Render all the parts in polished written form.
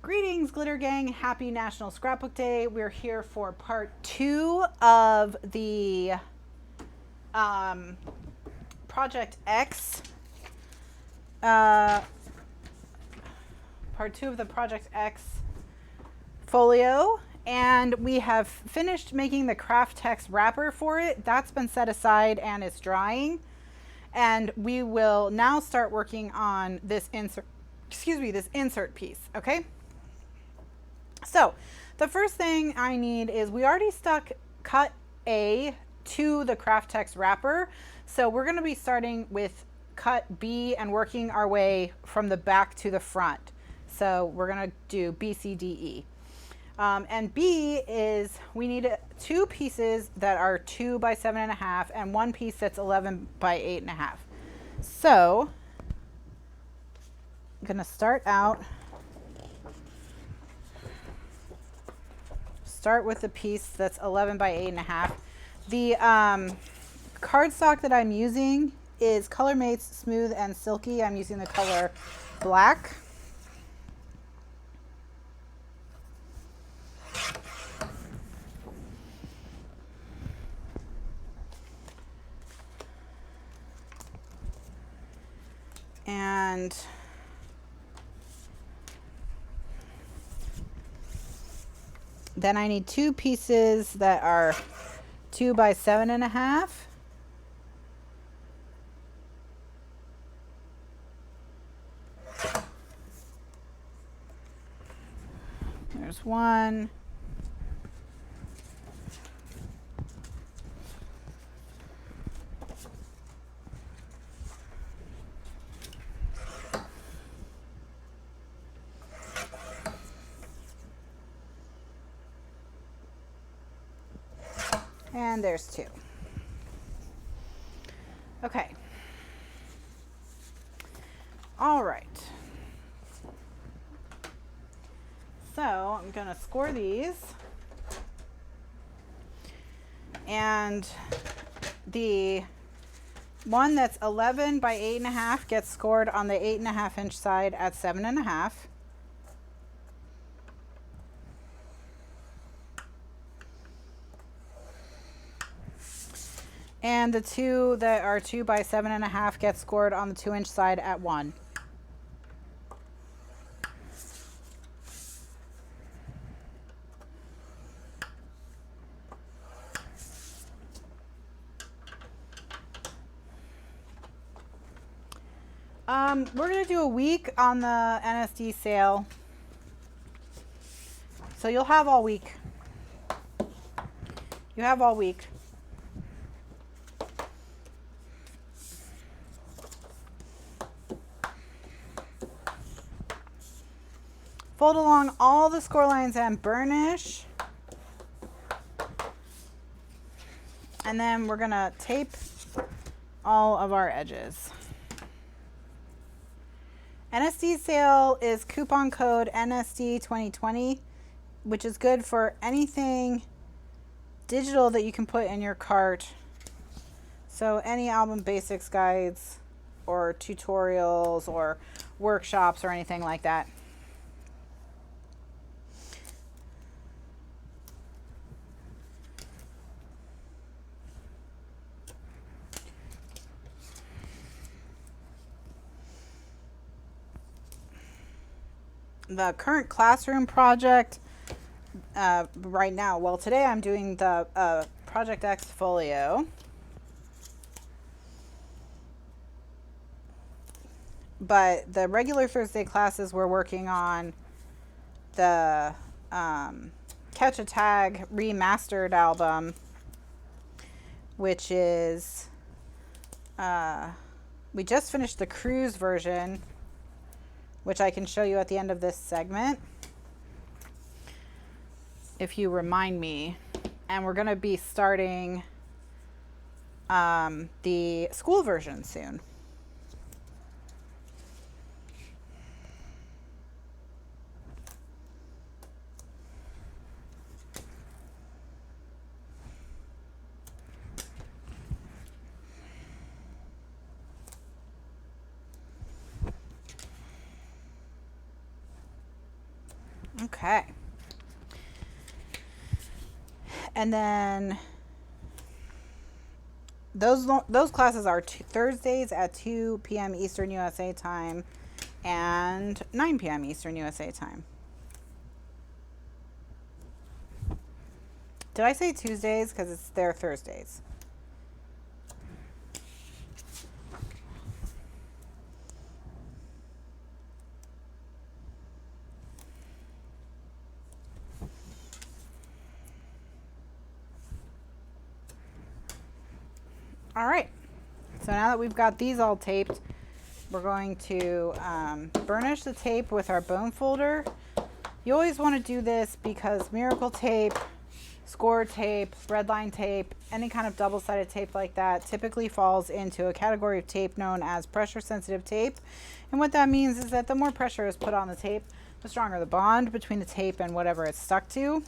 Greetings, Glitter Gang. Happy National Scrapbook Day. We're here for part 2 of the Project X. Part 2 of the Project X folio. And we have finished making the KRAFT-TEX wrapper for it. That's been set aside and it's drying. And we will now start working on this insert, this insert piece, okay? So the first thing I need is we already stuck cut A to the KRAFT-TEX wrapper. So we're going to be starting with cut B and working our way from the back to the front. So we're going to do B, C, D, E. And B is we need 2 pieces that are 2 by 7.5 and 1 piece that's 11 by 8.5. So I'm going to start with the piece that's 11 by 8.5. The cardstock that I'm using is Color Mates Smooth and Silky. I'm using the color black. And then I need 2 pieces that are 2 by 7.5. There's one. And there's 2. Okay. All right. So I'm going to score these. And the one that's 11 by 8.5 gets scored on the 8.5 inch side at 7.5. And the 2 that are 2 by 7.5 get scored on the 2 inch side at 1. We're going to do a week on the NSD sale. So you'll have all week. You have all week. Fold along all the score lines and burnish. And then we're going to tape all of our edges. NSD sale is coupon code NSD 2020, which is good for anything digital that you can put in your cart. So any album basics guides or tutorials or workshops or anything like that. The current classroom project right now, well, today I'm doing the Project X folio. But the regular Thursday classes we're working on the Catch a Tag remastered album, which is, we just finished the cruise version, which I can show you at the end of this segment, if you remind me. And we're going to be starting the school version soon. Okay. And then those classes are Thursdays at 2 p.m. Eastern USA time and 9 p.m. Eastern USA time. Did I say Tuesdays? Because it's their Thursdays. All right, so now that we've got these all taped, we're going to burnish the tape with our bone folder. You always want to do this because miracle tape, score tape, red line tape, any kind of double-sided tape like that typically falls into a category of tape known as pressure-sensitive tape. And what that means is that the more pressure is put on the tape, the stronger the bond between the tape and whatever it's stuck to.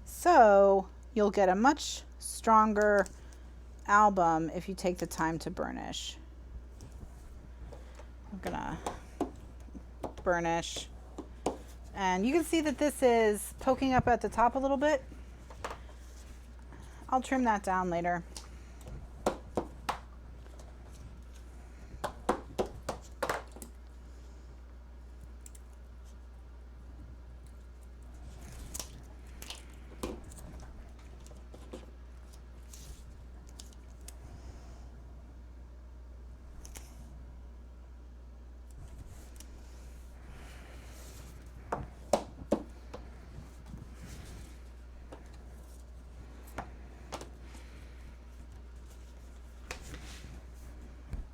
So you'll get a much stronger album if you take the time to burnish. I'm gonna burnish, and you can see that this is poking up at the top a little bit. I'll trim that down later.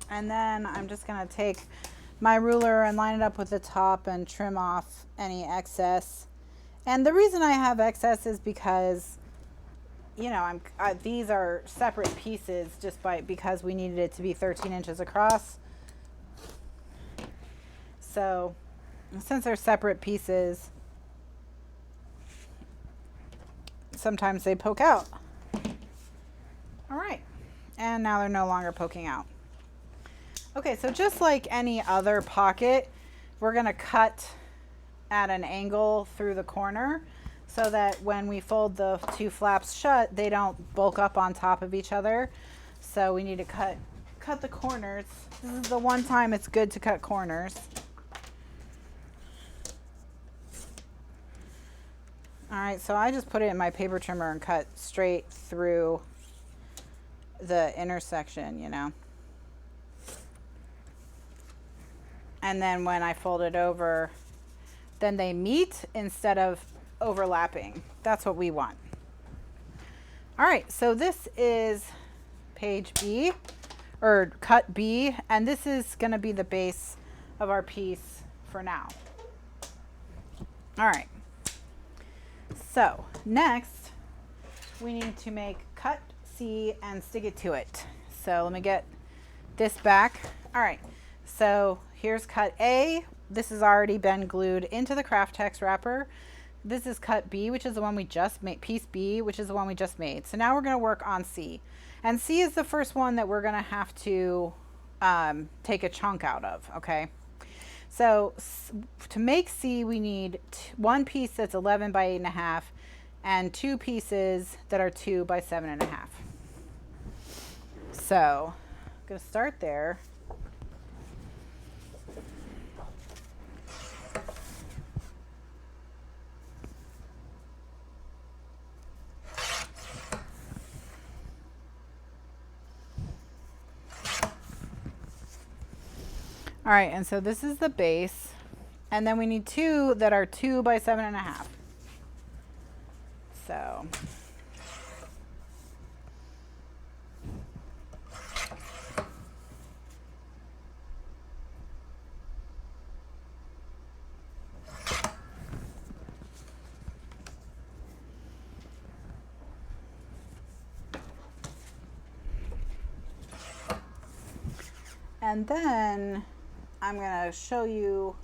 And then I'm just going to take my ruler and line it up with the top and trim off any excess. And the reason I have excess is because, you know, these are separate pieces just because we needed it to be 13 inches across. So since they're separate pieces, sometimes they poke out. All right, and now they're no longer poking out. Okay, so just like any other pocket, we're gonna cut at an angle through the corner so that when we fold the two flaps shut, they don't bulk up on top of each other. So we need to cut the corners. This is the one time it's good to cut corners. All right, so I just put it in my paper trimmer and cut straight through the intersection, you know. And then when I fold it over, then they meet instead of overlapping. That's what we want. All right, so this is page B, or cut B, and this is gonna be the base of our piece for now. All right, so next we need to make cut C and stick it to it. So let me get this back. All right, so here's cut A. This has already been glued into the KRAFT-TEX wrapper. This is cut B, which is the one we just made, piece B, which is the one we just made. So now we're gonna work on C. And C is the first one that we're gonna have to take a chunk out of, okay? So to make C, we need one piece that's 11 by 8.5 and two pieces that are 2 by 7.5. So I'm gonna start there. All right, and so this is the base, and then we need two that are 2 by 7.5. So and then I'm gonna show you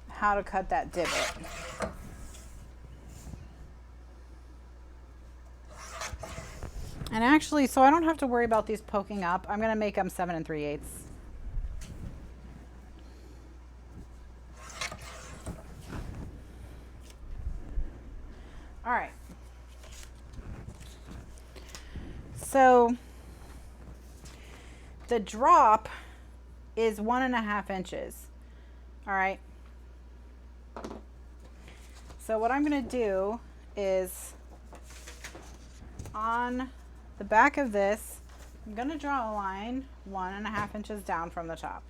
how to cut that divot. And actually, so I don't have to worry about these poking up, I'm gonna make them 7 3/8. All right. So the drop is 1.5 inches. All right. So what I'm going to do is on the back of this, I'm going to draw a line 1.5 inches down from the top.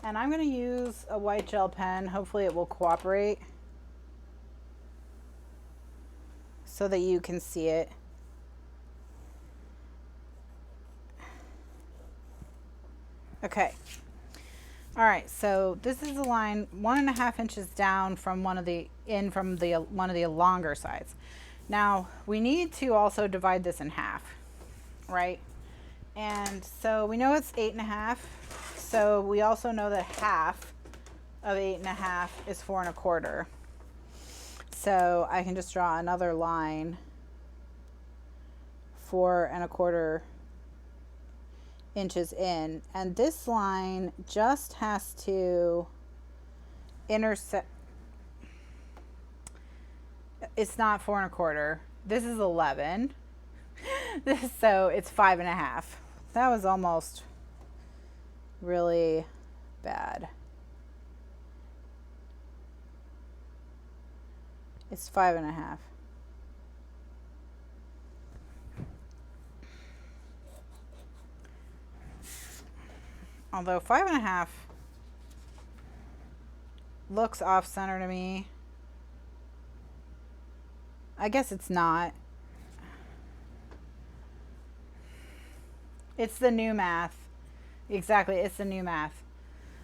And I'm going to use a white gel pen. Hopefully it will cooperate so that you can see it. Okay. All right, so this is the line 1.5 inches down from one of the longer sides. Now we need to also divide this in half, right? And so we know it's 8.5. So we also know that half of 8.5 is 4.25. So I can just draw another line 4.25 inches in, and this line just has to intersect. It's not 4.25. This is 11. So it's 5.5. That was almost really bad. It's 5.5. Although 5.5 looks off center to me. I guess it's not. It's the new math. Exactly, it's the new math.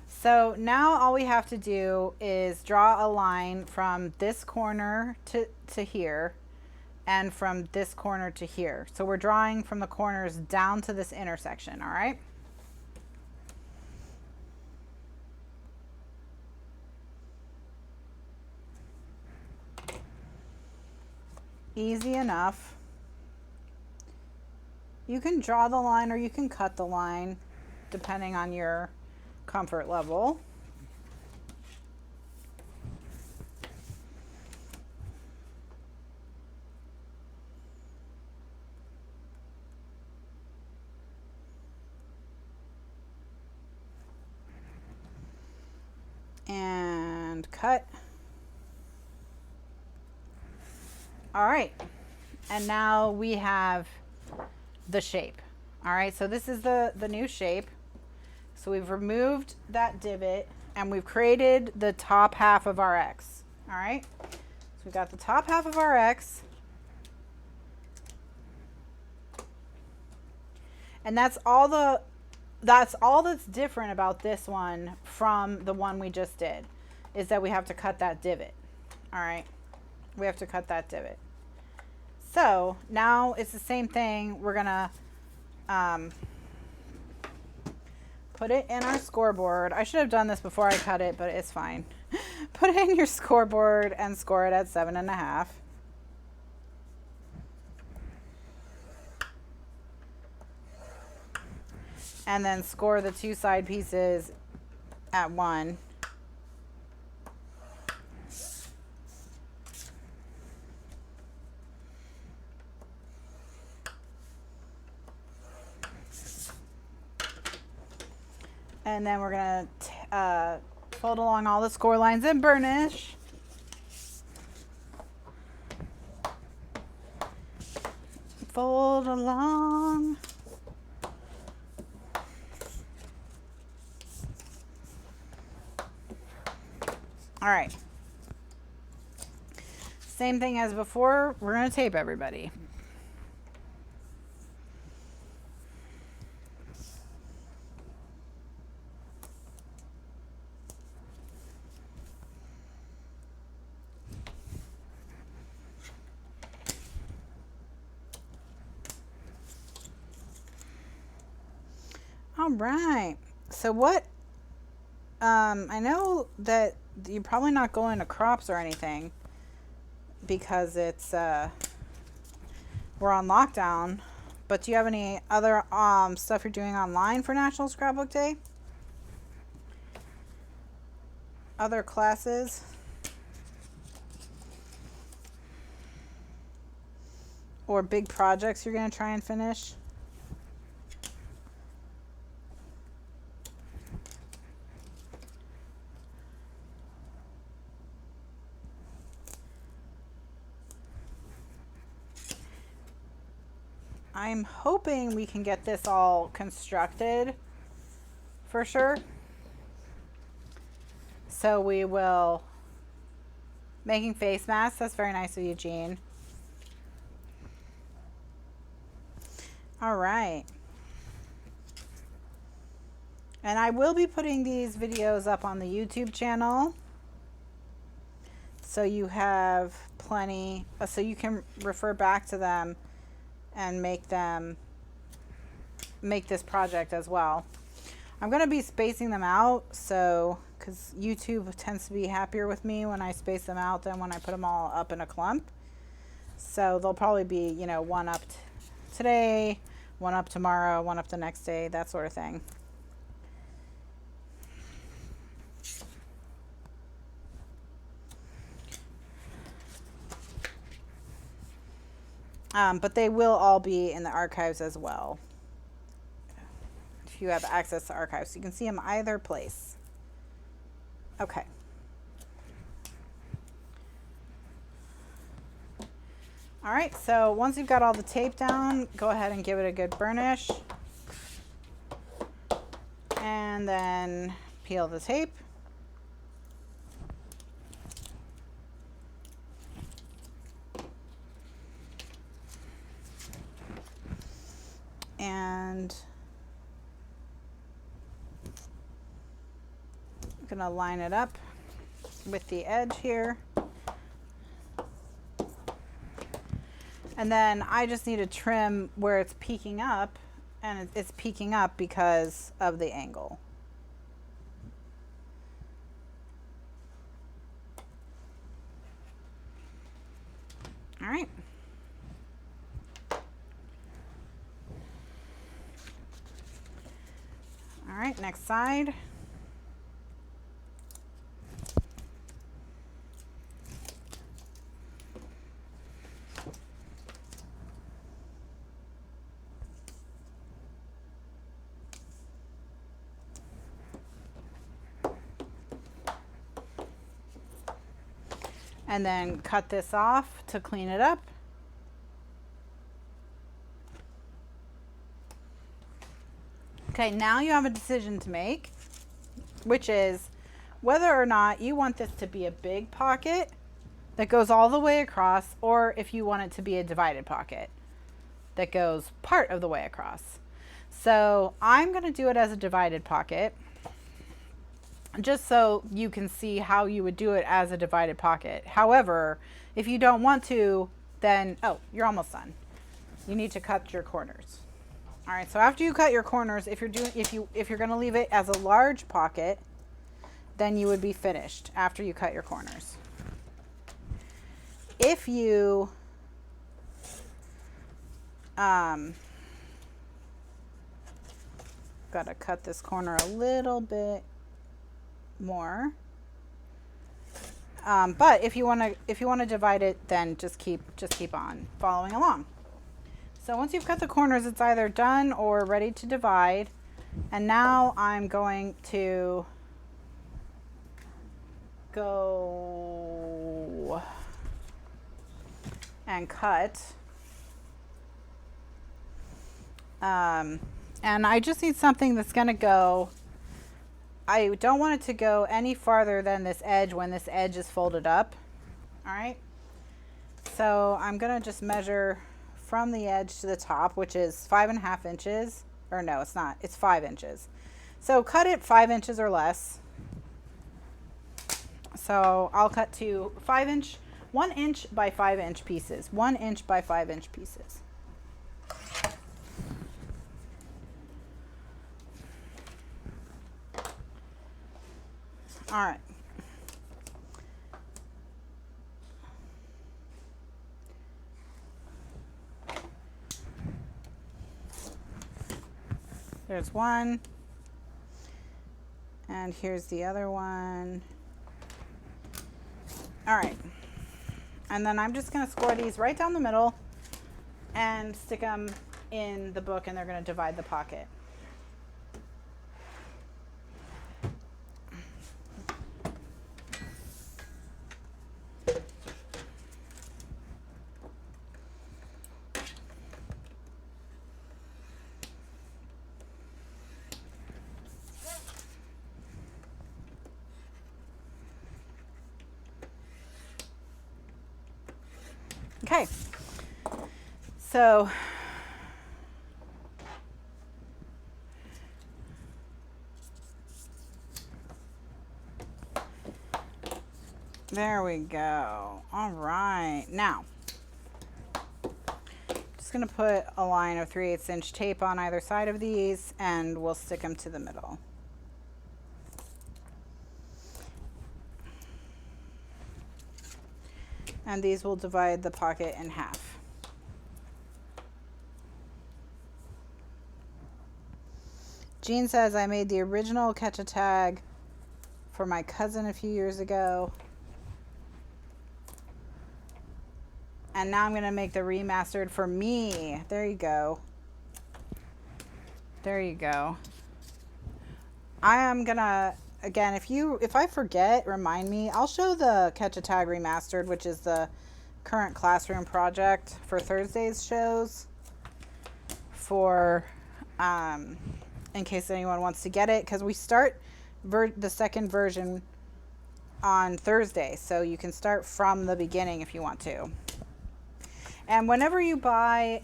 So now all we have to do is draw a line from this corner to here and from this corner to here. So we're drawing from the corners down to this intersection, all right? Easy enough. You can draw the line or you can cut the line depending on your comfort level. And cut. All right, and now we have the shape. All right, so this is the new shape. So we've removed that divot and we've created the top half of our X. All right, so we've got the top half of our X. And that's all that's different about this one from the one we just did, is that we have to cut that divot. All right, we have to cut that divot. So now it's the same thing. We're gonna put it in our scoreboard. I should have done this before I cut it, but it's fine. Put it in your scoreboard and score it at 7.5. And then score the two side pieces at 1. And then we're going to fold along all the score lines and burnish. Fold along. All right. Same thing as before, we're going to tape everybody. All right. So what, I know that you're probably not going to crops or anything because it's, we're we're on lockdown. But do you have any other stuff you're doing online for National Scrapbook Day? Other classes? Or big projects you're going to try and finish? I'm hoping we can get this all constructed for sure. So we will, making face masks, that's very nice of you, Jean. All right. And I will be putting these videos up on the YouTube channel. So you have plenty, so you can refer back to them and make this project as well. I'm going to be spacing them out, so because YouTube tends to be happier with me when I space them out than when I put them all up in a clump. So they'll probably be, you know, one up today, one up tomorrow, one up the next day, that sort of thing. But they will all be in the archives as well. If you have access to archives, you can see them either place. Okay. All right, so once you've got all the tape down, go ahead and give it a good burnish. And then peel the tape. And I'm gonna line it up with the edge here. And then I just need to trim where it's peeking up, and it's peeking up because of the angle. All right. All right, next side. And then cut this off to clean it up. Okay, now you have a decision to make, which is whether or not you want this to be a big pocket that goes all the way across, or if you want it to be a divided pocket that goes part of the way across. So I'm going to do it as a divided pocket, just so you can see how you would do it as a divided pocket. However, if you don't want to, then, oh, you're almost done. You need to cut your corners. All right, so after you cut your corners, if you're going to leave it as a large pocket, then you would be finished after you cut your corners. If you got to cut this corner a little bit more, but if you want to divide it, then just keep on following along. So once you've cut the corners, it's either done or ready to divide. And now I'm going to go and cut. And I just need something that's going to go, I don't want it to go any farther than this edge when this edge is folded up. All right. So I'm going to just measure from the edge to the top, which is 5.5 inches, or no, it's not, it's 5 inches. So cut it 5 inches or less. So I'll cut to 1 inch by 5 inch pieces, 1 inch by 5 inch pieces. All right. There's one. And here's the other one. All right. And then I'm just going to score these right down the middle and stick them in the book, and they're going to divide the pocket. Okay, so there we go. All right, now just gonna put a line of 3/8 inch tape on either side of these, and we'll stick them to the middle. And these will divide the pocket in half. Jean says, I made the original Catch-A-Tag for my cousin a few years ago. And now I'm going to make the remastered for me. There you go. There you go. I am going to, again, if I forget, remind me. I'll show the Catch-A-Tag Remastered, which is the current classroom project for Thursday's shows, for in case anyone wants to get it, because we start the second version on Thursday, so you can start from the beginning if you want to. And whenever you buy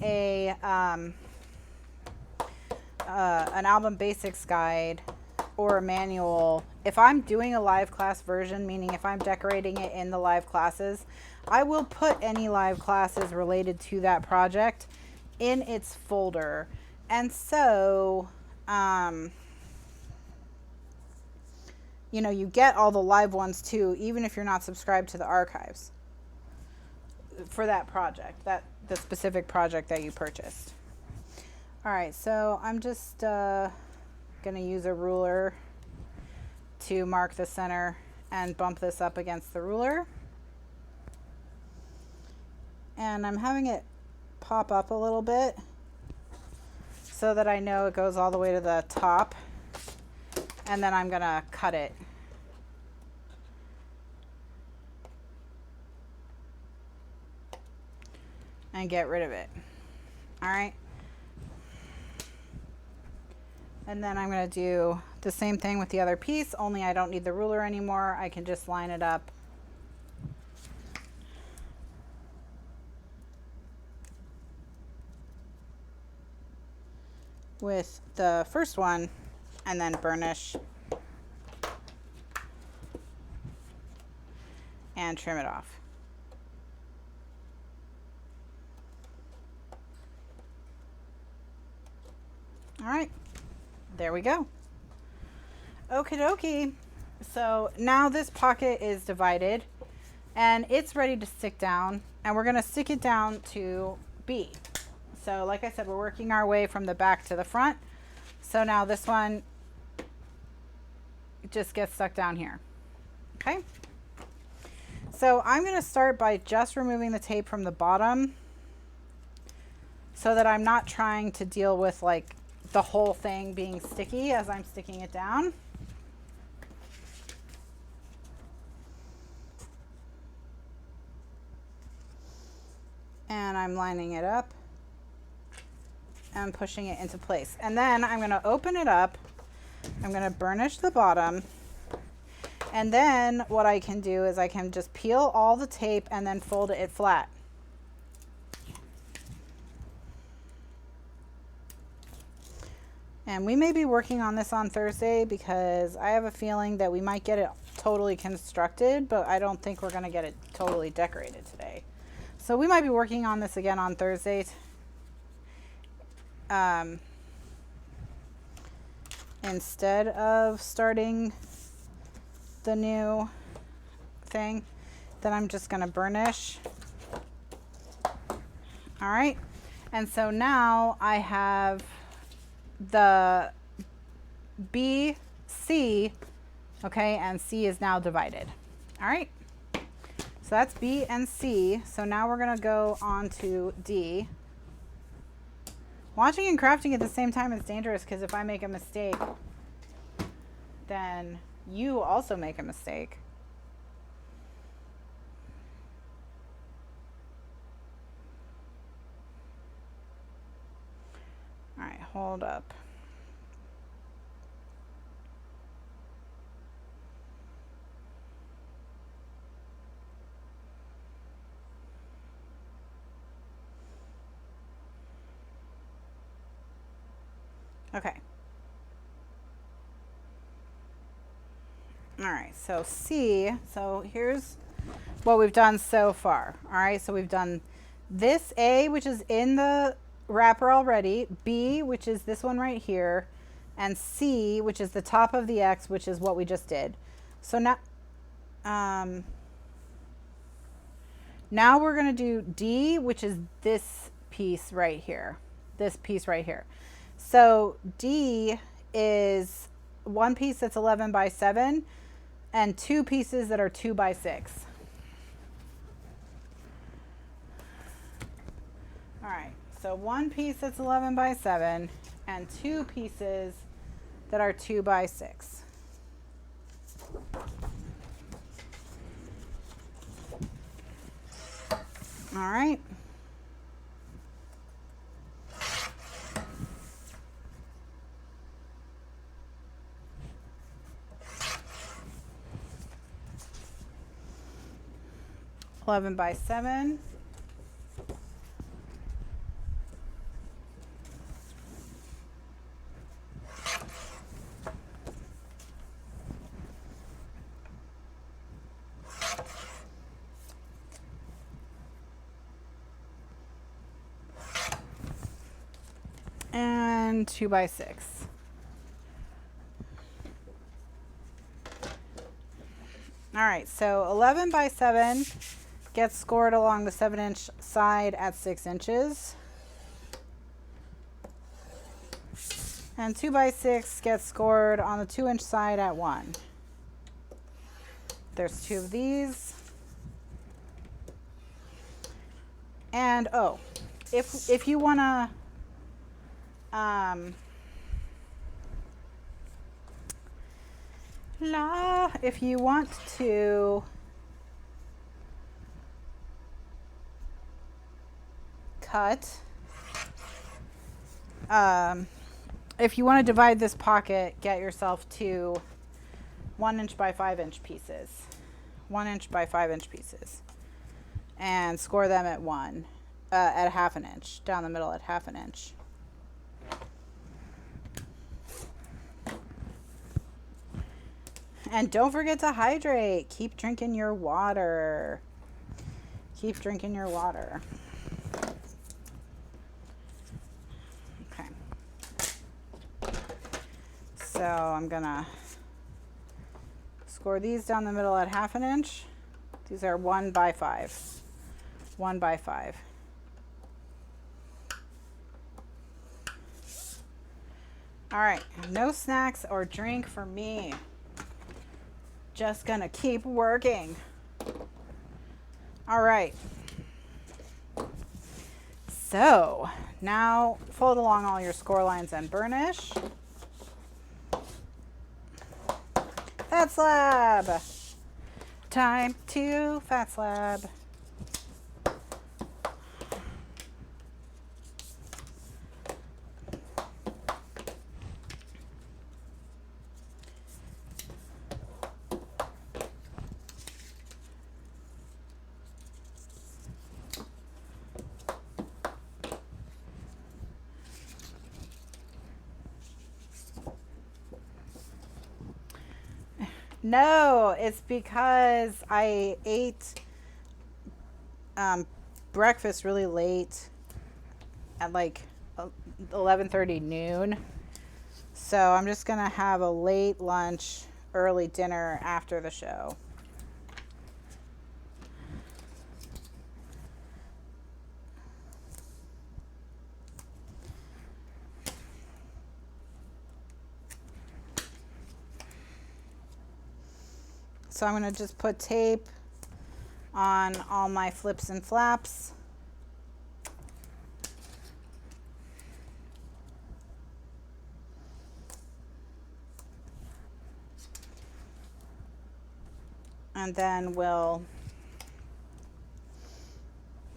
an album basics guide or a manual, if I'm doing a live class version, meaning if I'm decorating it in the live classes, I will put any live classes related to that project in its folder. And so, you know, you get all the live ones too, even if you're not subscribed to the archives for that project, the specific project that you purchased. All right, so I'm just gonna use a ruler to mark the center and bump this up against the ruler. And I'm having it pop up a little bit so that I know it goes all the way to the top, and then I'm gonna cut it. And get rid of it. All right. And then I'm going to do the same thing with the other piece, only I don't need the ruler anymore. I can just line it up. With the first one, and then burnish and trim it off. All right, there we go. Okie dokie. So now this pocket is divided and it's ready to stick down, and we're gonna stick it down to B. So like I said, we're working our way from the back to the front. So now this one just gets stuck down here. Okay. So I'm gonna start by just removing the tape from the bottom so that I'm not trying to deal with like the whole thing being sticky as I'm sticking it down. And I'm lining it up and pushing it into place. And then I'm going to open it up. I'm going to burnish the bottom. And then what I can do is I can just peel all the tape and then fold it flat. And we may be working on this on Thursday because I have a feeling that we might get it totally constructed, but I don't think we're going to get it totally decorated today. So we might be working on this again on Thursday. Instead of starting the new thing, then I'm just going to burnish. All right. And so now I have the B, C, okay, and C is now divided. All right, so that's B and C. So now we're gonna go on to D. Watching and crafting at the same time is dangerous because if I make a mistake, then you also make a mistake. All right, hold up. Okay. All right, so C, so here's what we've done so far. All right, so we've done this A, which is in the wrapper already, B, which is this one right here, and C, which is the top of the X, which is what we just did. So now, now we're gonna do D, which is this piece right here, this piece right here. So D is one piece that's 11 by 7 and two pieces that are 2 by 6. All right, so one piece that's 11 by 7 and two pieces that are 2 by 6. All right. $11 by 7. And 2 by 6. All right, so 11 by 7 gets scored along the 7-inch side at 6 inches. And 2 by 6 gets scored on the 2-inch side at 1. There's 2 of these. And oh, if you wanna if you want to cut, if you want to divide this pocket, get yourself 2 1-inch by 5-inch pieces, 1-inch by 5-inch pieces, and score them at 1 at 1/2 inch, down the middle at 1/2 inch. And don't forget to hydrate. Keep drinking your water. Keep drinking your water. Okay. So I'm gonna score these down the middle at 1/2 inch. These are 1 by 5. 1 by 5. All right, no snacks or drink for me. Just gonna keep working. All right. So now fold along all your score lines and burnish. Fat slab. Time to fat slab. No, it's because I ate breakfast really late at like 11:30 noon. So I'm just going to have a late lunch, early dinner after the show. So I'm going to just put tape on all my flips and flaps. And then we'll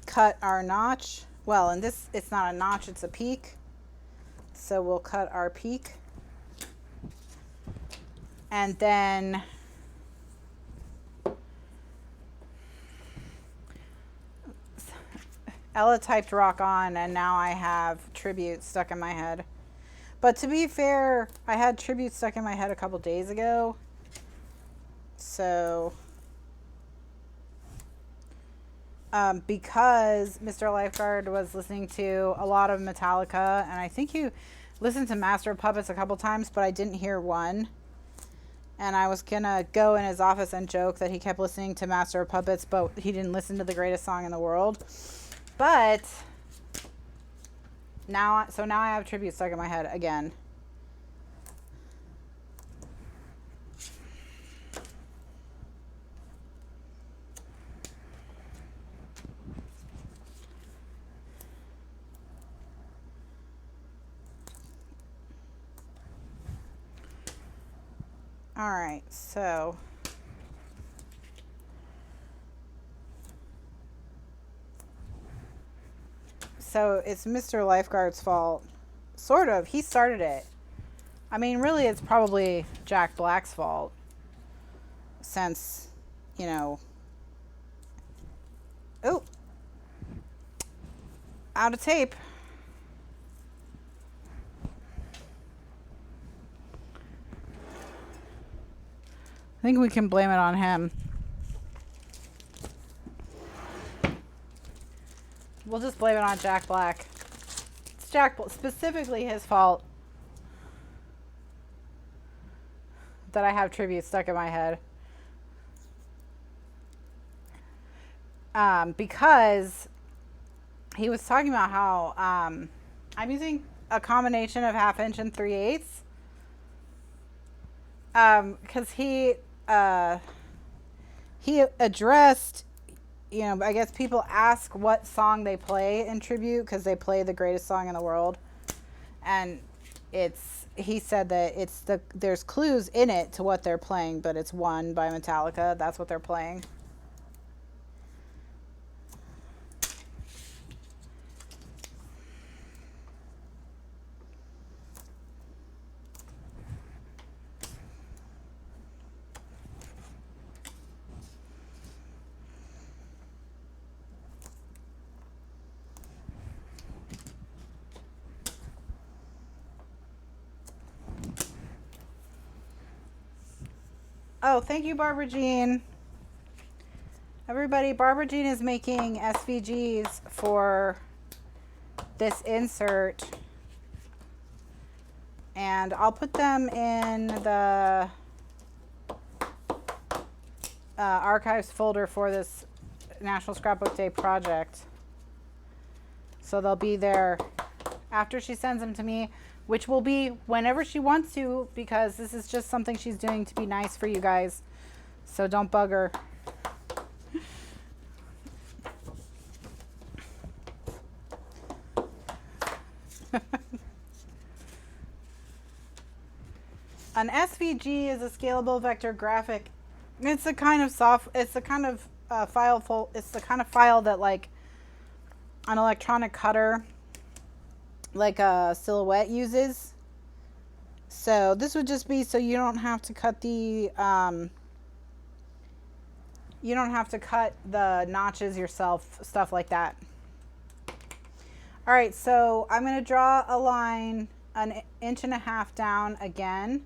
cut our notch. Well, in this, it's not a notch, it's a peak. So we'll cut our peak. And then Ella typed rock on, and now I have tribute stuck in my head. But to be fair, I had tribute stuck in my head a couple days ago. So because Mr. Lifeguard was listening to a lot of Metallica, and I think you listened to Master of Puppets a couple times, but I didn't hear one. And I was gonna go in his office and joke that he kept listening to Master of Puppets, but he didn't listen to the greatest song in the world. But now, so now I have tribute stuck in my head again. All right, so it's Mr. Lifeguard's fault. Sort of. He started it. I mean, really, it's probably Jack Black's fault. Since, you know... Oh! Out of tape. I think we can blame it on him. We'll just blame it on Jack Black. It's specifically his fault that I have tribute stuck in my head. Because he was talking about how I'm using a combination of 1/2 inch and 3/8. Because he addressed, you know, I guess people ask what song they play in tribute because they play the greatest song in the world, and he said that there's clues in it to what they're playing, but it's One by Metallica. That's what they're playing. Oh, thank you, Barbara Jean. Everybody, Barbara Jean is making SVGs for this insert. And I'll put them in the archives folder for this National Scrapbook Day project. So they'll be there after she sends them to me, which will be whenever she wants to, because this is just something she's doing to be nice for you guys. So don't bug her. An SVG is a scalable vector graphic. It's a kind of file that, like, an electronic cutter like a Silhouette uses. So this would just be so you don't have to cut the notches yourself, stuff like that. All right, so I'm going to draw a line 1.5 inches down again.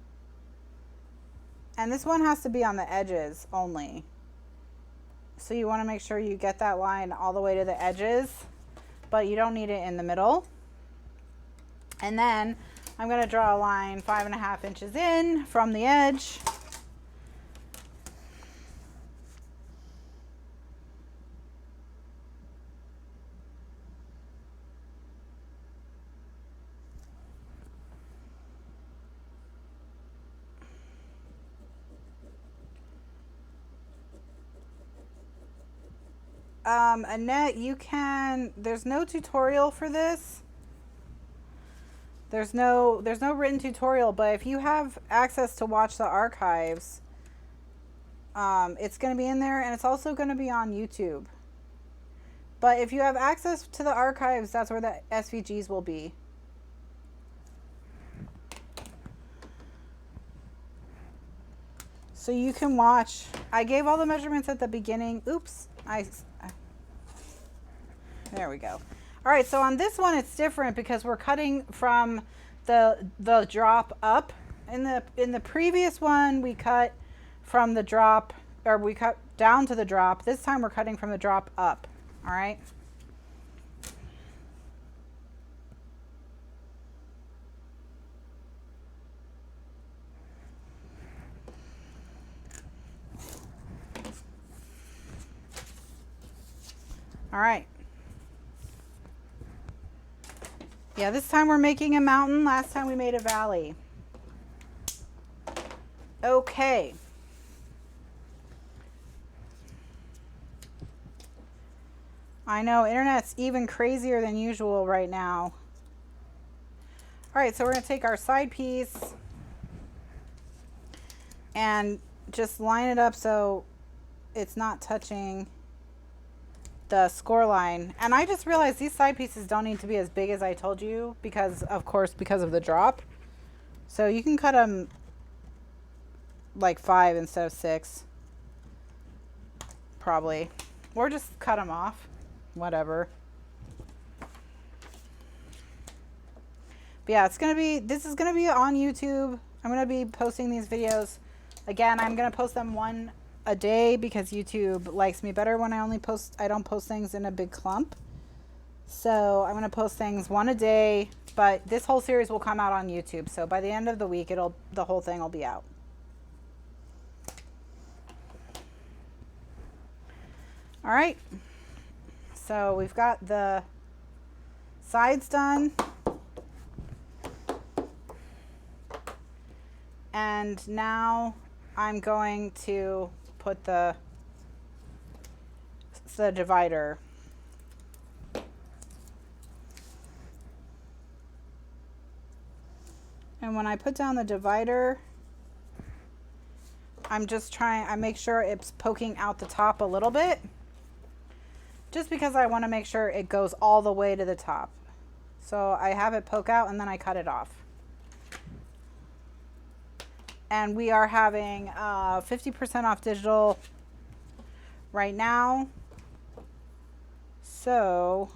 And this one has to be on the edges only. So you want to make sure you get that line all the way to the edges, but you don't need it in the middle. And then I'm going to draw a line 5.5 inches in from the edge. Annette, you can, there's no tutorial for this. There's no written tutorial, but if you have access to watch the archives, it's going to be in there, and it's also going to be on YouTube. But if you have access to the archives, that's where the SVGs will be. So you can watch. I gave all the measurements at the beginning. Oops. There we go. All right, so on this one it's different because we're cutting from the drop up. In the previous one we cut from the drop, or we cut down to the drop. This time we're cutting from the drop up. All right. All right. Yeah, this time we're making a mountain. Last time we made a valley. Okay. I know, internet's even crazier than usual right now. All right, so we're going to take our side piece and just line it up so it's not touching the score line. And I just realized these side pieces don't need to be as big as I told you because, of course, because of the drop. So you can cut them like 5 instead of 6, probably, or just cut them off, whatever. But yeah, this is gonna be on YouTube. I'm gonna be posting these videos. Again, I'm gonna post them one a day because YouTube likes me better when I don't post things in a big clump. So I'm gonna post things one a day, but this whole series will come out on YouTube. So by the end of the week, the whole thing will be out. All right, so we've got the sides done. And now I'm going to put the divider. And when I put down the divider, I make sure it's poking out the top a little bit, just because I want to make sure it goes all the way to the top. So I have it poke out and then I cut it off. And we are having 50% off digital right now. So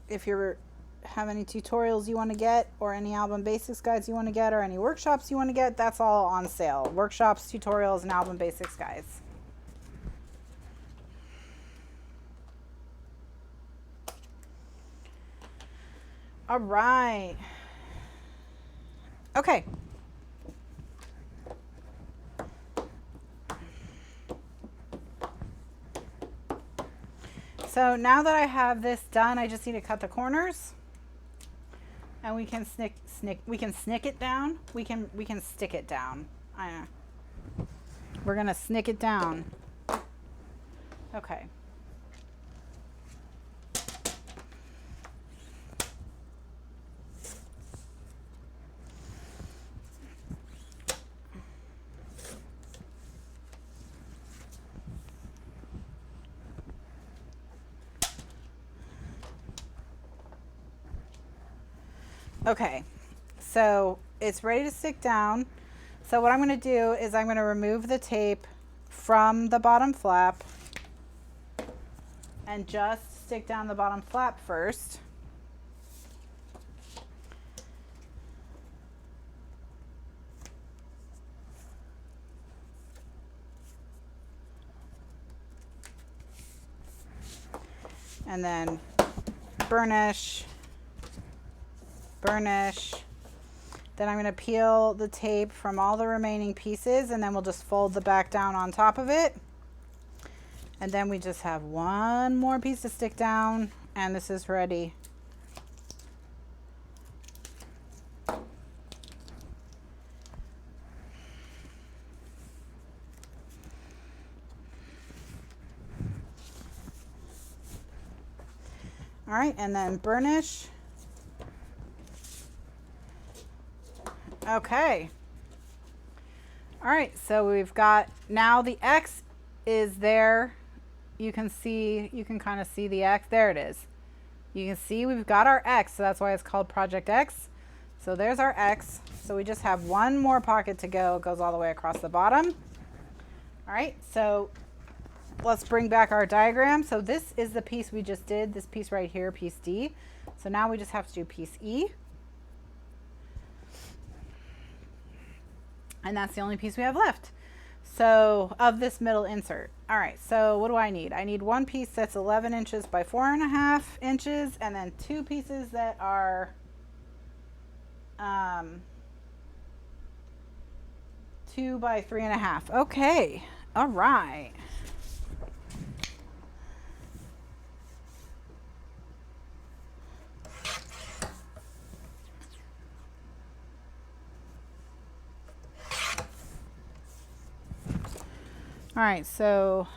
if you have any tutorials you want to get, or any album basics guides you want to get, or any workshops you want to get, that's all on sale. Workshops, tutorials, and album basics guides. All right. Okay. So now that I have this done, I just need to cut the corners, and we can snick it down. We can stick it down. We're gonna snick it down. Okay. Okay, so it's ready to stick down. So what I'm going to do is I'm going to remove the tape from the bottom flap and just stick down the bottom flap first. And then burnish. Then I'm going to peel the tape from all the remaining pieces, and then we'll just fold the back down on top of it. And then we just have one more piece to stick down, and this is ready. All right, and then burnish. Okay. All right, so we've got, now the X is there. You can see, you can kind of see the X. There it is. You can see we've got our X, so that's why it's called Project X. So there's our X. So we just have one more pocket to go. It goes all the way across the bottom. All right, so let's bring back our diagram. So this is the piece we just did, this piece right here, piece D. So now we just have to do piece E. And that's the only piece we have left. So of this middle insert. All right, so what do I need? I need one piece that's 11 inches by 4.5 inches, and then two pieces that are 2 by 3.5. Okay, all right. All right, so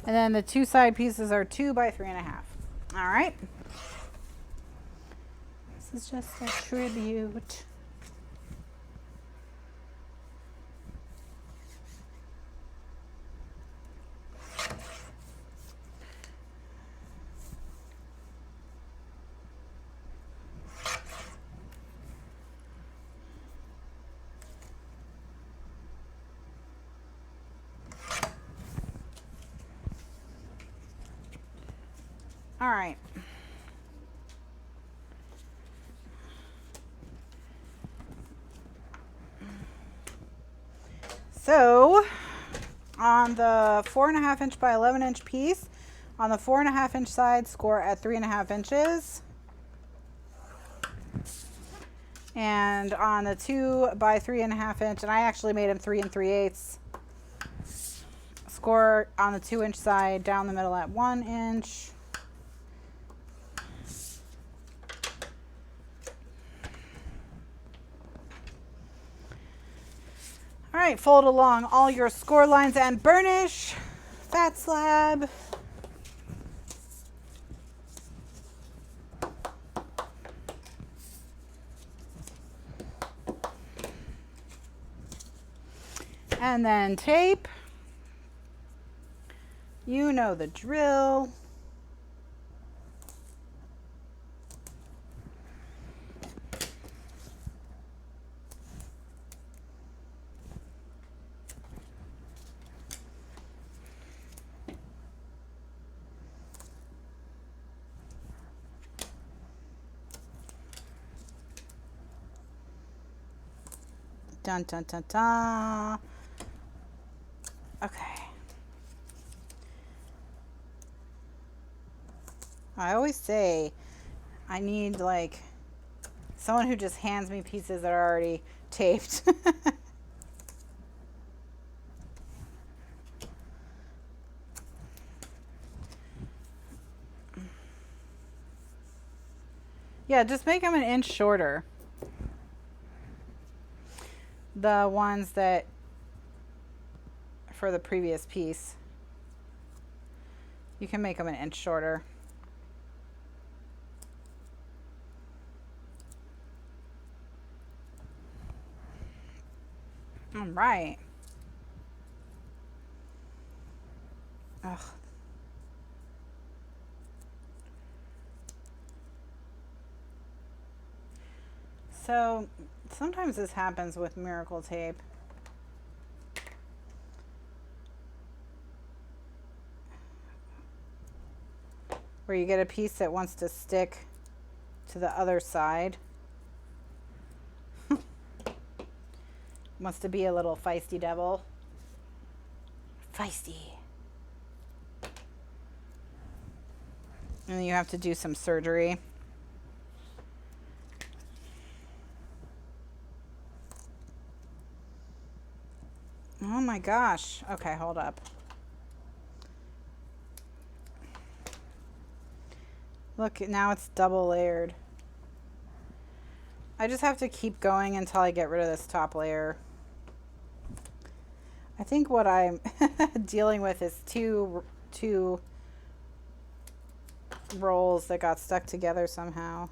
and then the two side pieces are 2 by 3.5. All right. This is just a tribute. All right. So on the 4.5 inch by 11 inch piece, on the 4.5 inch side, score at 3.5 inches. And on the 2 by 3.5 inch, and I actually made them 3 3/8, score on the 2 inch side down the middle at 1 inch. All right, fold along all your score lines and burnish. Fat slab. And then tape. You know the drill. Dun, dun, dun, dun. Okay. I always say I need like someone who just hands me pieces that are already taped. Yeah, just make them an inch shorter. The ones that for the previous piece, you can make them an inch shorter. All right. Ugh. So sometimes this happens with miracle tape. Where you get a piece that wants to stick to the other side. Wants to be a little feisty devil. Feisty. And then you have to do some surgery. Oh my gosh. Okay, hold up. Look, now it's double layered. I just have to keep going until I get rid of this top layer. I think what I'm dealing with is two rolls that got stuck together somehow.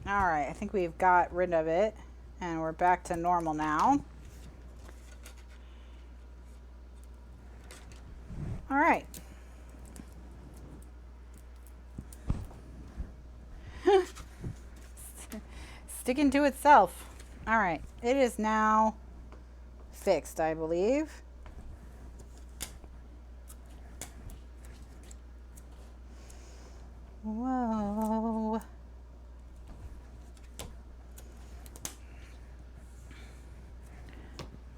All right, I think we've got rid of it and we're back to normal now. All right. Sticking to itself. All right, it is now fixed, I believe. Whoa.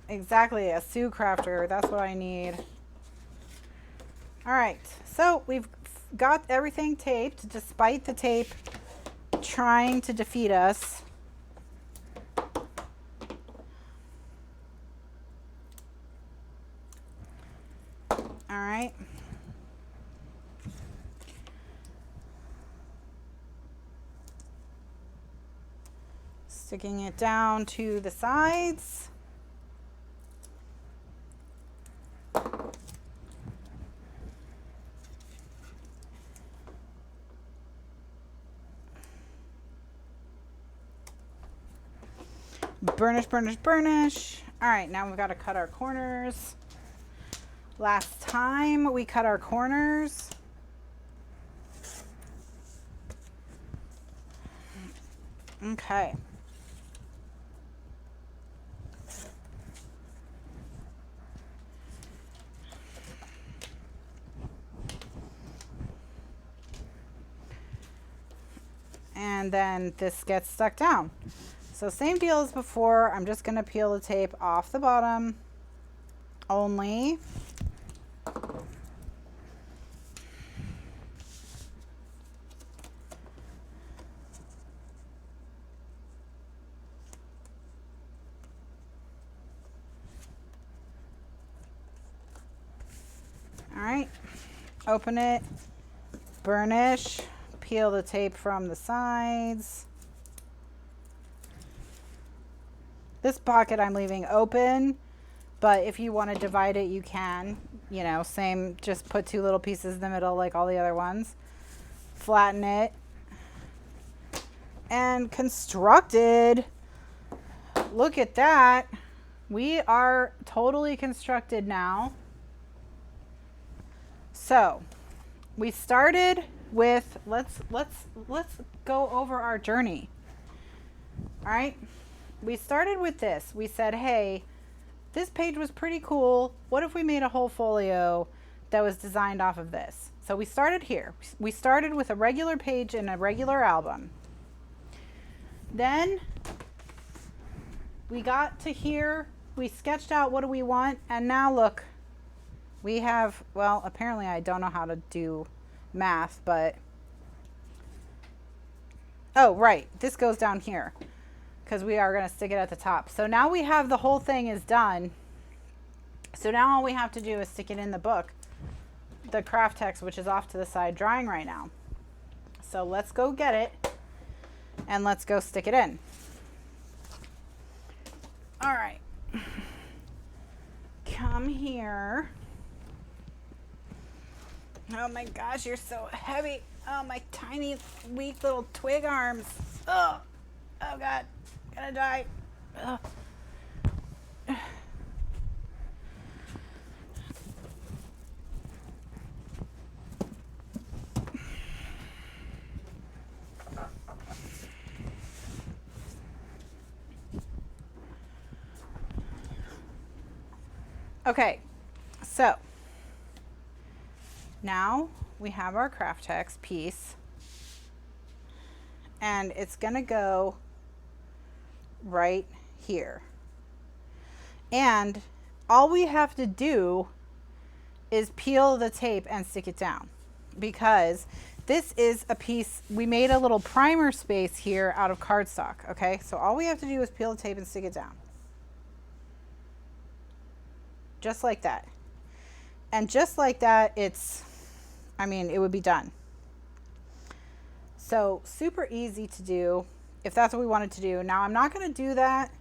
Exactly, a Sue crafter. That's what I need. All right, so we've got everything taped despite the tape trying to defeat us. All right. Sticking it down to the sides. Burnish, burnish, burnish. All right, now we've got to cut our corners. Last time we cut our corners. Okay. And then this gets stuck down. So same deal as before. I'm just going to peel the tape off the bottom only. All right, open it, burnish, peel the tape from the sides. This pocket I'm leaving open, but if you want to divide it, you can. You know, same, just put two little pieces in the middle like all the other ones. Flatten it. And constructed. Look at that. We are totally constructed now. So, we started with, let's go over our journey. All right? We started with this. We said, hey, this page was pretty cool. What if we made a whole folio that was designed off of this? So we started here. We started with a regular page in a regular album. Then we got to here. We sketched out what do we want. And now look, we have, well, apparently I don't know how to do math, but, oh, right. This goes down here, because we are going to stick it at the top. So now we have the whole thing is done. So now all we have to do is stick it in the book, the KRAFT-TEX, which is off to the side drying right now. So let's go get it and let's go stick it in. All right. Come here. Oh my gosh, you're so heavy. Oh, my tiny, weak little twig arms. Oh, oh God. Gonna die. Ugh. Okay, so now we have our KRAFT-TEX piece, and it's gonna go right here. And all we have to do is peel the tape and stick it down, because this is a piece, we made a little primer space here out of cardstock, okay? So all we have to do is peel the tape and stick it down. Just like that. And just like that, it's, I mean, it would be done. So super easy to do if that's what we wanted to do. Now I'm not going to do that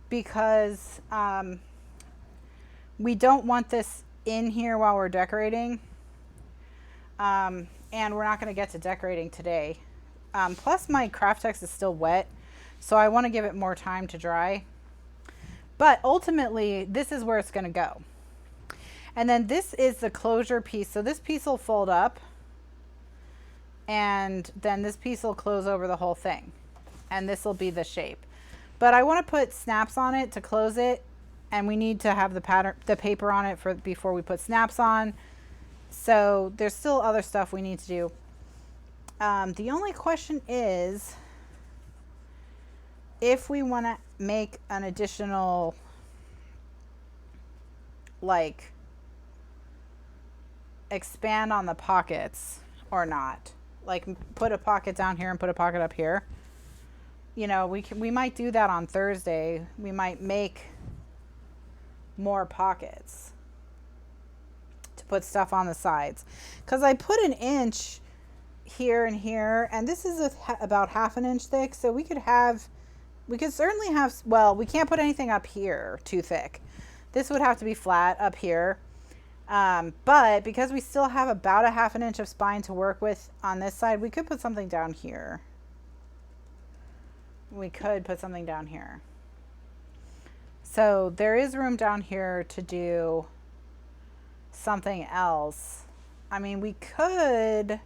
because we don't want this in here while we're decorating. And we're not going to get to decorating today. Plus my KRAFT-TEX is still wet, so I want to give it more time to dry. But ultimately, this is where it's going to go. And then this is the closure piece. So this piece will fold up, and then this piece will close over the whole thing. And this will be the shape. But I want to put snaps on it to close it, and we need to have the pattern, the paper on it before we put snaps on. So there's still other stuff we need to do. The only question is if we want to make an additional, like, expand on the pockets or not. Like put a pocket down here and put a pocket up here. You know, we might do that on Thursday. We might make more pockets to put stuff on the sides, because I put an inch here and here, and this is about half an inch thick, so we could certainly have, well, we can't put anything up here too thick. This would have to be flat up here, but because we still have about a half an inch of spine to work with on this side, we could put something down here. We could put something down here. So there is room down here to do something else. I mean, we could,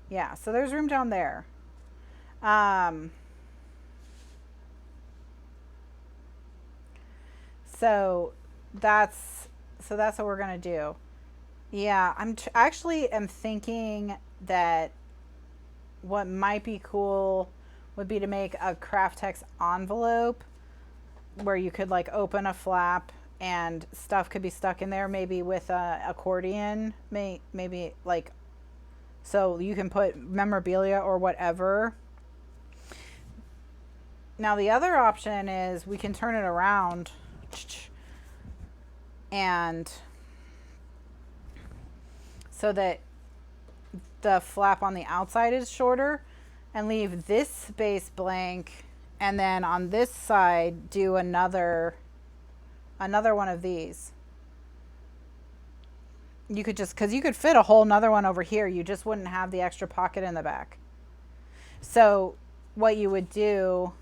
yeah, so there's room down there. So that's what we're gonna do. Yeah, actually am thinking that what might be cool would be to make a KRAFT-TEX envelope where you could like open a flap and stuff could be stuck in there, maybe with a accordion, maybe like, so you can put memorabilia or whatever. Now the other option is we can turn it around and so that the flap on the outside is shorter, and leave this space blank, and then on this side do another one of these. You could just, because you could fit a whole nother one over here, you just wouldn't have the extra pocket in the back. So what you would do,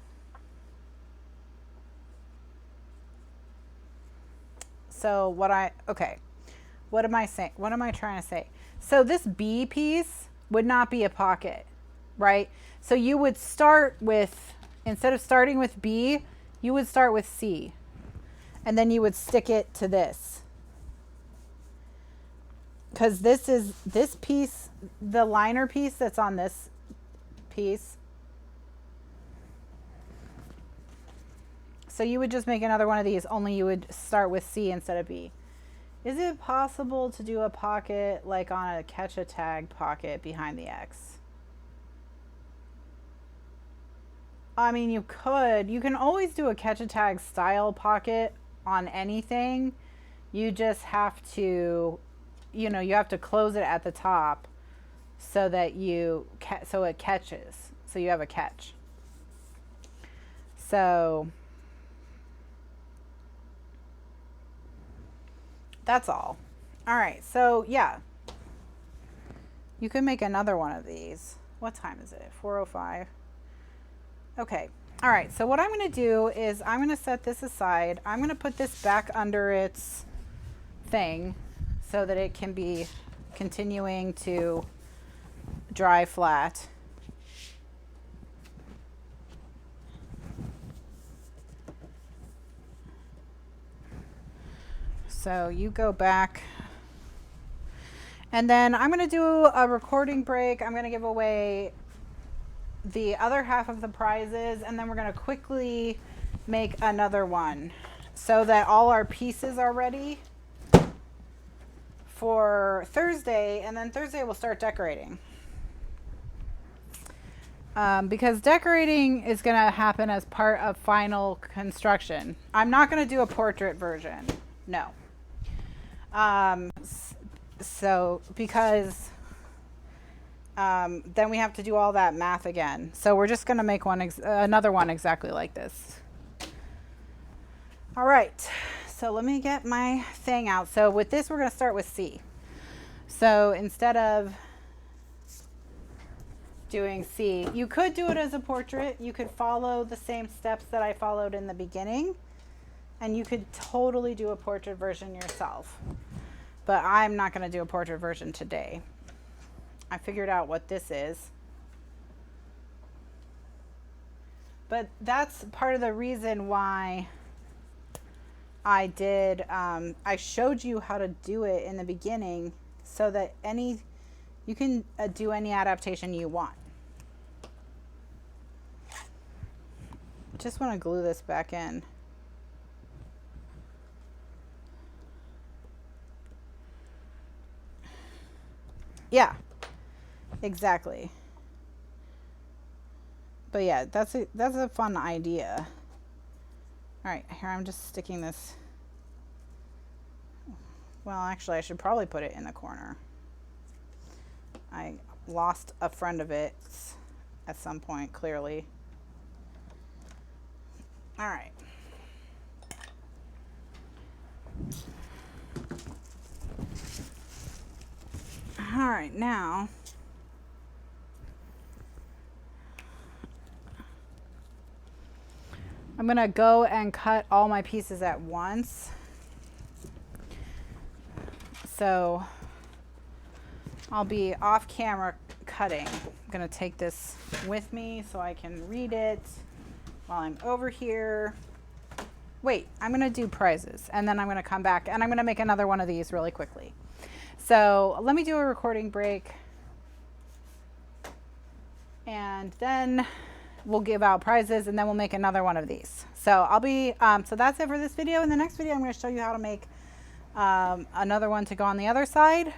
okay, what am I saying? What am I trying to say? So this B piece would not be a pocket, right? So you would start with, instead of starting with B, you would start with C, and then you would stick it to this. Because this piece, the liner piece that's on this piece. So you would just make another one of these, only you would start with C instead of B. Is it possible to do a pocket like on a catch a tag pocket behind the X? I mean, you can always do a catch a tag style pocket on anything. You just have to, you know, you have to close it at the top so that so it catches, so you have a catch. So that's all. All right, so yeah, you could make another one of these. What time is it? 4:05. Okay. All right, so what I'm going to do is I'm going to set this aside. I'm going to put this back under its thing so that it can be continuing to dry flat. So you go back, and then I'm going to do a recording break. I'm going to give away the other half of the prizes, and then we're going to quickly make another one so that all our pieces are ready. for Thursday, and then Thursday we'll start decorating. Because decorating is going to happen as part of final construction. I'm not going to do a portrait version. No. So because then we have to do all that math again. So we're just going to make another one exactly like this. All right. So let me get my thing out. So with this, we're going to start with C. So instead of doing C, you could do it as a portrait. You could follow the same steps that I followed in the beginning, and you could totally do a portrait version yourself. But I'm not going to do a portrait version today. I figured out what this is. But that's part of the reason why I did, I showed you how to do it in the beginning so that you can do any adaptation you want. Just want to glue this back in. Yeah, exactly. But yeah, that's a fun idea. All right, here I'm just sticking this. Well, actually, I should probably put it in the corner. I lost a friend of it at some point, clearly. All right. All right, now I'm gonna go and cut all my pieces at once. So I'll be off camera cutting. I'm gonna take this with me so I can read it while I'm over here. Wait, I'm gonna do prizes and then I'm gonna come back and I'm gonna make another one of these really quickly. So let me do a recording break and then we'll give out prizes and then we'll make another one of these. So I'll be, so that's it for this video. In the next video, I'm gonna show you how to make another one to go on the other side.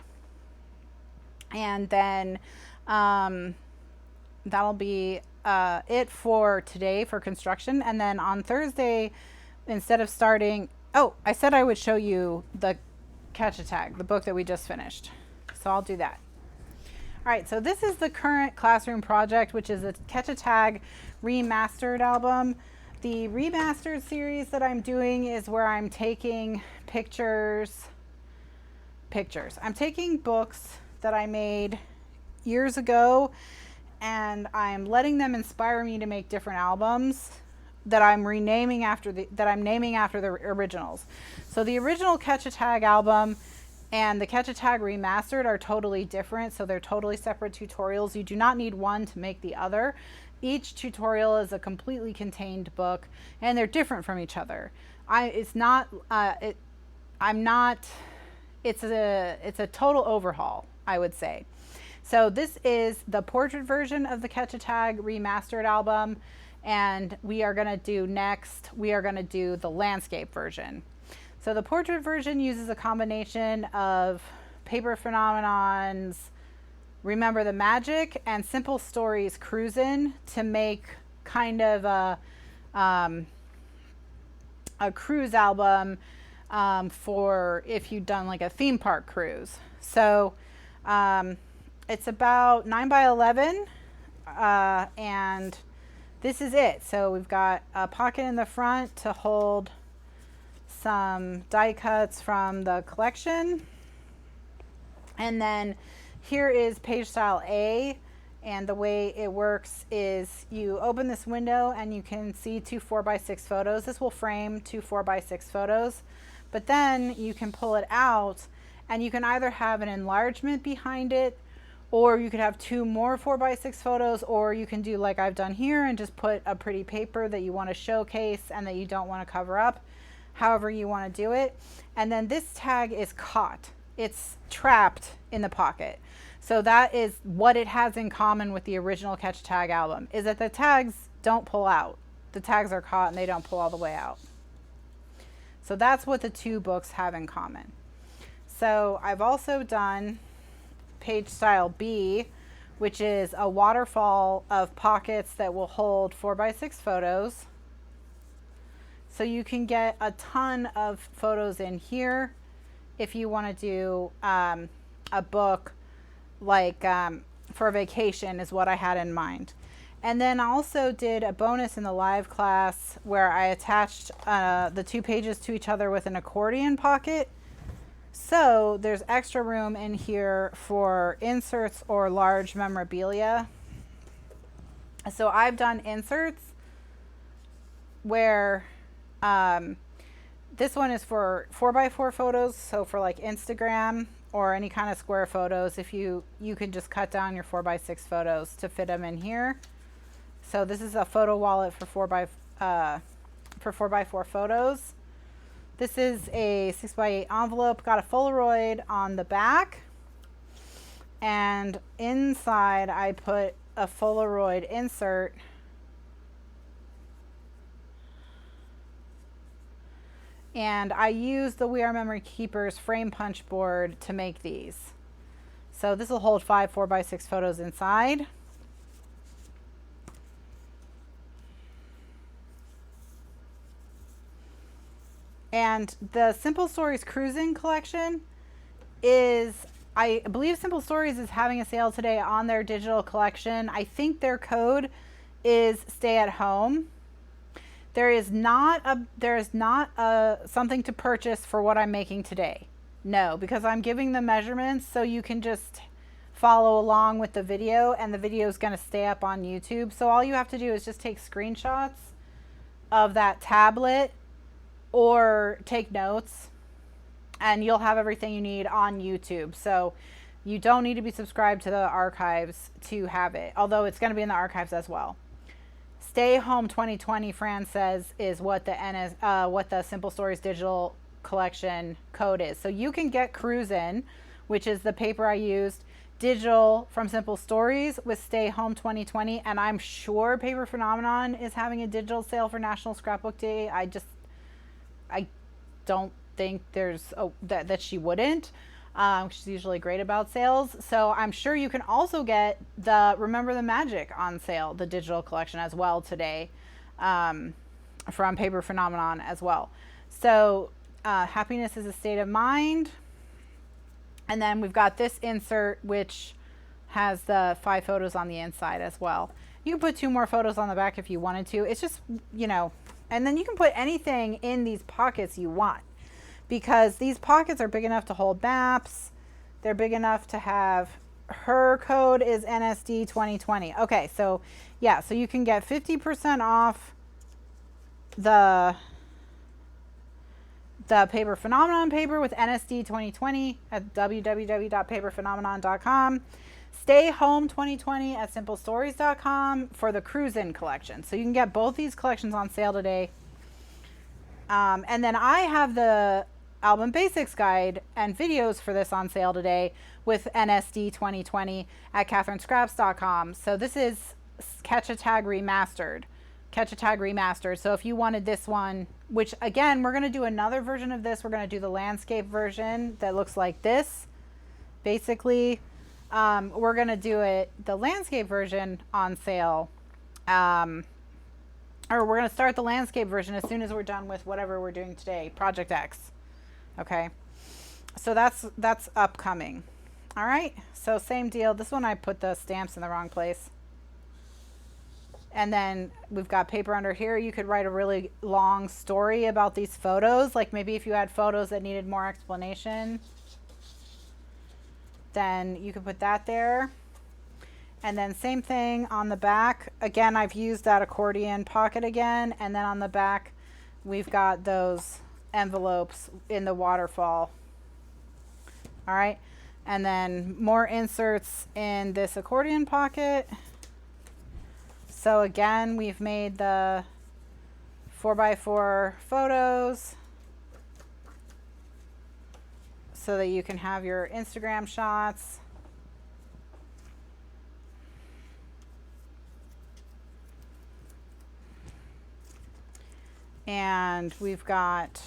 And then that'll be it for today for construction. And then on Thursday, instead of starting, oh, I said I would show you the Catch-A-Tag, the book that we just finished. So I'll do that. All right, so this is the current classroom project, which is a Catch-A-Tag remastered album. The remastered series that I'm doing is where I'm taking pictures. I'm taking books that I made years ago and I'm letting them inspire me to make different albums that I'm renaming after naming after the originals. So the original Catch-A-Tag album and the Catch-A-Tag remastered are totally different. So they're totally separate tutorials. You do not need one to make the other. Each tutorial is a completely contained book and they're different from each other. It's a total overhaul, I would say. So this is the portrait version of the Catch-A-Tag remastered album. And we are going to do the landscape version. So the portrait version uses a combination of Paper Phenomenon's Remember the Magic and Simple Stories Cruisin' to make kind of a cruise album for if you've done like a theme park cruise. So it's about 9 by 11 and this is it. So we've got a pocket in the front to hold some die cuts from the collection. And then here is page style A. And the way it works is you open this window and you can see 2 4x6 photos. This will frame 2 4x6 photos. But then you can pull it out and you can either have an enlargement behind it, or you could have 2 more 4x6 photos, or you can do like I've done here and just put a pretty paper that you want to showcase and that you don't want to cover up, however you want to do it. And then this tag is caught. It's trapped in the pocket. So that is what it has in common with the original Catch-A-Tag album, is that the tags don't pull out. The tags are caught and they don't pull all the way out. So that's what the two books have in common. so I've also done page style B, which is a waterfall of pockets that will hold 4x6 photos. So you can get a ton of photos in here if you want to do a book like for vacation is what I had in mind. And then I also did a bonus in the live class where I attached the 2 pages to each other with an accordion pocket. So there's extra room in here for inserts or large memorabilia. So I've done inserts where this one is for 4x4 photos. So for like Instagram or any kind of square photos, if you can just cut down your 4x6 photos to fit them in here. So this is a photo wallet for 4x4 photos. This is a 6x8 envelope, got a Polaroid on the back, and inside I put a Polaroid insert. And I used the We Are Memory Keepers frame punch board to make these. So this will hold 5 4x6 photos inside. And the Simple Stories Cruising collection is, I believe Simple Stories is having a sale today on their digital collection. I think their code is stay at home. There is not something to purchase for what I'm making today. No, because I'm giving the measurements so you can just follow along with the video, and the video is going to stay up on YouTube. So all you have to do is just take screenshots of that tablet or take notes, and you'll have everything you need on YouTube. So you don't need to be subscribed to the archives to have it, although it's going to be in the archives as well. Stay Home 2020, Fran says, is what the Simple Stories digital collection code is. So you can get Cruisin', which is the paper I used, digital from Simple Stories with Stay Home 2020, and I'm sure Paper Phenomenon is having a digital sale for National Scrapbook Day. I don't think there's that she wouldn't. She's usually great about sales. So I'm sure you can also get the Remember the Magic on sale, the digital collection as well today, from Paper Phenomenon as well. So Happiness is a State of Mind. And then we've got this insert, which has the 5 photos on the inside as well. You can put 2 more photos on the back if you wanted to. It's just, and then you can put anything in these pockets you want, because these pockets are big enough to hold maps. They're big enough to have, her code is NSD 2020. Okay, so yeah, so you can get 50% off the Paper Phenomenon paper with NSD 2020 at www.paperphenomenon.com. Stay Home 2020 at simplestories.com for the Cruisin' collection. So you can get both these collections on sale today. And then I have the Album Basics Guide and videos for this on sale today with NSD 2020 at KathryneScraps.com. So this is Catch a Tag Remastered. So if you wanted this one, which again, we're going to do another version of this. We're going to do the landscape version that looks like this. Basically, we're going to do the landscape version on sale. Or we're going to start the landscape version as soon as we're done with whatever we're doing today, Project X. Okay. So that's upcoming. All right. So same deal. This one I put the stamps in the wrong place. And then we've got paper under here. You could write a really long story about these photos. Like maybe if you had photos that needed more explanation, then you could put that there. And then same thing on the back. Again, I've used that accordion pocket again. And then on the back, we've got those envelopes in the waterfall. All right. And then more inserts in this accordion pocket. So again, we've made the 4x4 photos so that you can have your Instagram shots. And we've got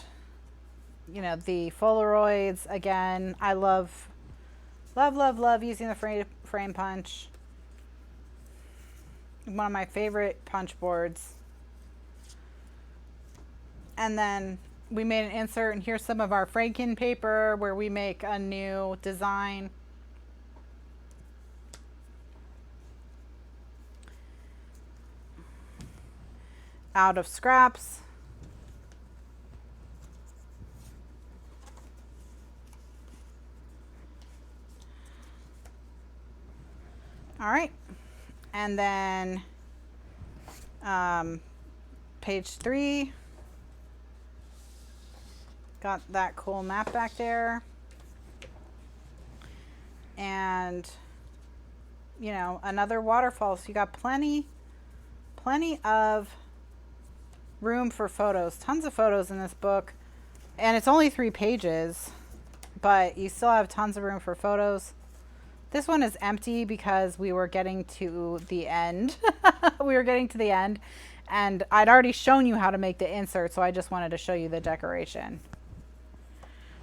you know, the Polaroids. Again, I love, love, love, love using the frame punch. One of my favorite punch boards. And then we made an insert, and here's some of our Franken paper where we make a new design. Out of scraps. All right, and then page 3. Got that cool map back there. And, you know, another waterfall. So you got plenty of room for photos. Tons of photos in this book. And it's only 3 pages, but you still have tons of room for photos. This one is empty because we were getting to the end. We were getting to the end, and I'd already shown you how to make the insert, so I just wanted to show you the decoration.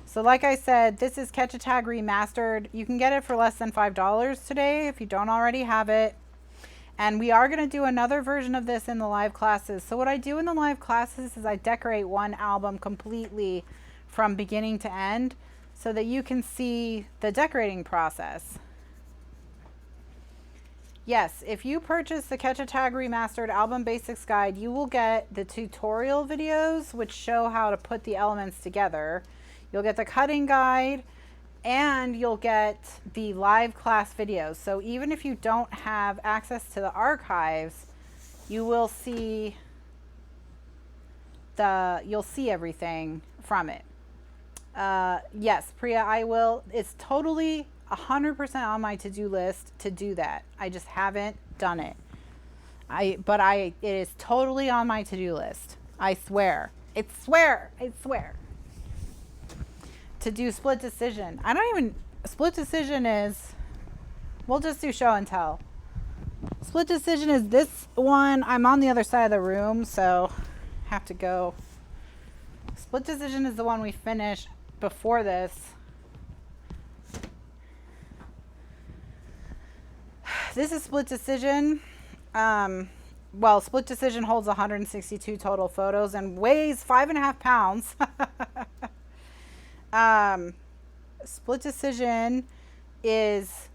So like I said, this is Catch a Tag Remastered. You can get it for less than $5 today if you don't already have it. And we are going to do another version of this in the live classes. So what I do in the live classes is I decorate one album completely from beginning to end so that you can see the decorating process. Yes, if you purchase the Catch a Tag Remastered Album Basics Guide, you will get the tutorial videos which show how to put the elements together. You'll get the cutting guide, and you'll get the live class videos. So even if you don't have access to the archives, you will see you'll see everything from it. Yes, Priya, I will. It's totally 100% on my to-do list to do that. I just haven't done it. It is totally on my to-do list. I swear. I swear. To do split decision. Split decision is, we'll just do show and tell. Split decision is this one. I'm on the other side of the room, so have to go. Split decision is the one we finished before this. This is split decision. Well, split decision holds 162 total photos and weighs 5.5 pounds. Split decision is,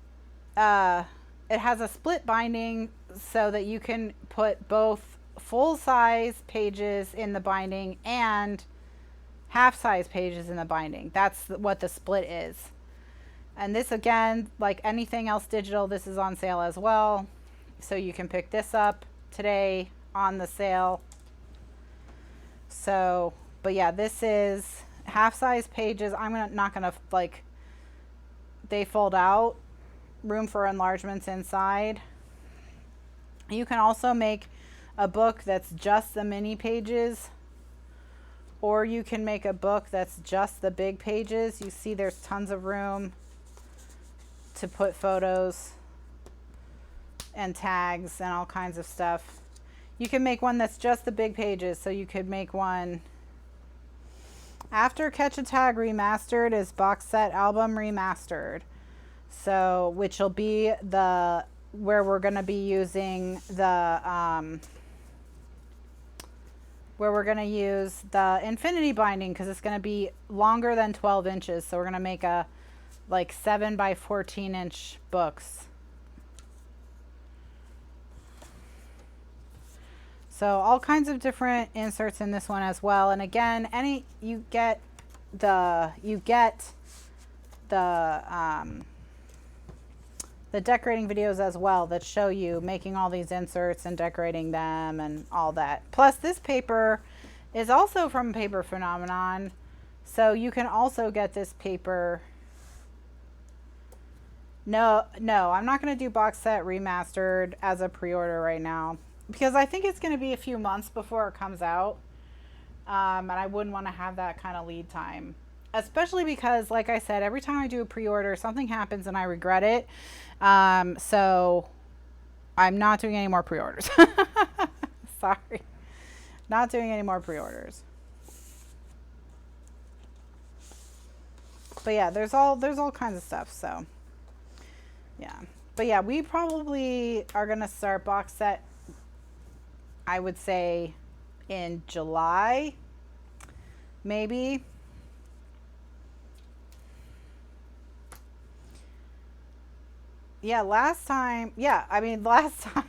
it has a split binding so that you can put both full-size pages in the binding and half-size pages in the binding. That's what the split is. And this, again, like anything else digital, this is on sale as well. So you can pick this up today on the sale. So, but yeah, this is half-size pages. Not gonna like, they fold out, room for enlargements inside. You can also make a book that's just the mini pages, or you can make a book that's just the big pages. You see there's tons of room to put photos and tags and all kinds of stuff. You can make one that's just the big pages. So you could make one after Catch a Tag Remastered is Box Set Album Remastered. So, which will be where we're going to be using the, where we're going to use the infinity binding, because it's going to be longer than 12 inches. So we're going to make a like 7 by 14 inch books. So all kinds of different inserts in this one as well. And again, you get the decorating videos as well that show you making all these inserts and decorating them and all that. Plus this paper is also from Paper Phenomenon. So you can also get this paper. No, I'm not going to do Box Set Remastered as a pre-order right now, because I think it's going to be a few months before it comes out. And I wouldn't want to have that kind of lead time, especially because, like I said, every time I do a pre-order, something happens and I regret it. So I'm not doing any more pre-orders. Sorry. Not doing any more pre-orders. But yeah, there's all kinds of stuff. So yeah, but yeah, we probably are gonna start box set, I would say, in July, maybe. Yeah, last time. Yeah, I mean, last time.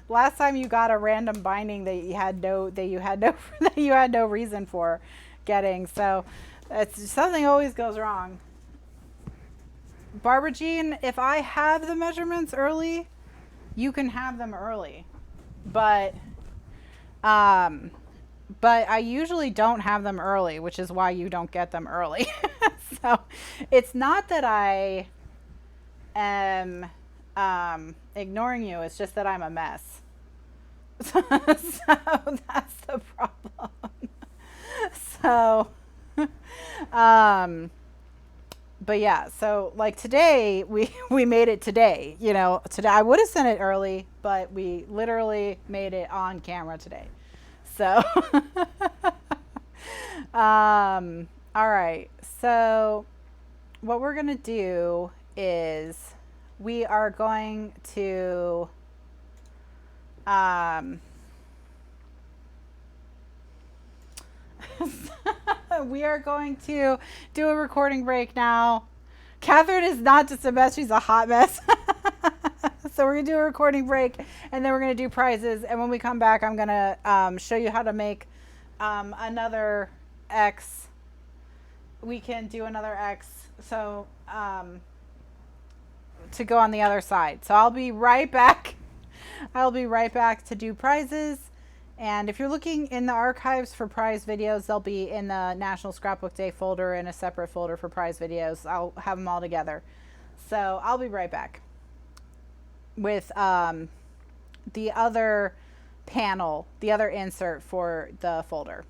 Last time you got a random binding that you had no that you had no reason for getting. So it's something always goes wrong. Barbara Jean, if I have the measurements early, you can have them early. But I usually don't have them early, which is why you don't get them early. So it's not that I am ignoring you, it's just that I'm a mess. So that's the problem. So but yeah, so like today we made it today. You know, today I would have sent it early, but we literally made it on camera today. So all right. So what we're gonna do is we are going to we are going to do a recording break now. Kathryn is not just a mess, she's a hot mess. So we're gonna do a recording break and then we're gonna do prizes, and when we come back I'm gonna show you how to make another X. We can do another X, so to go on the other side. So I'll be right back. I'll be right back to do prizes. And if you're looking in the archives for prize videos, they'll be in the National Scrapbook Day folder, in a separate folder for prize videos. I'll have them all together. So I'll be right back with the other panel, the other insert for the folder.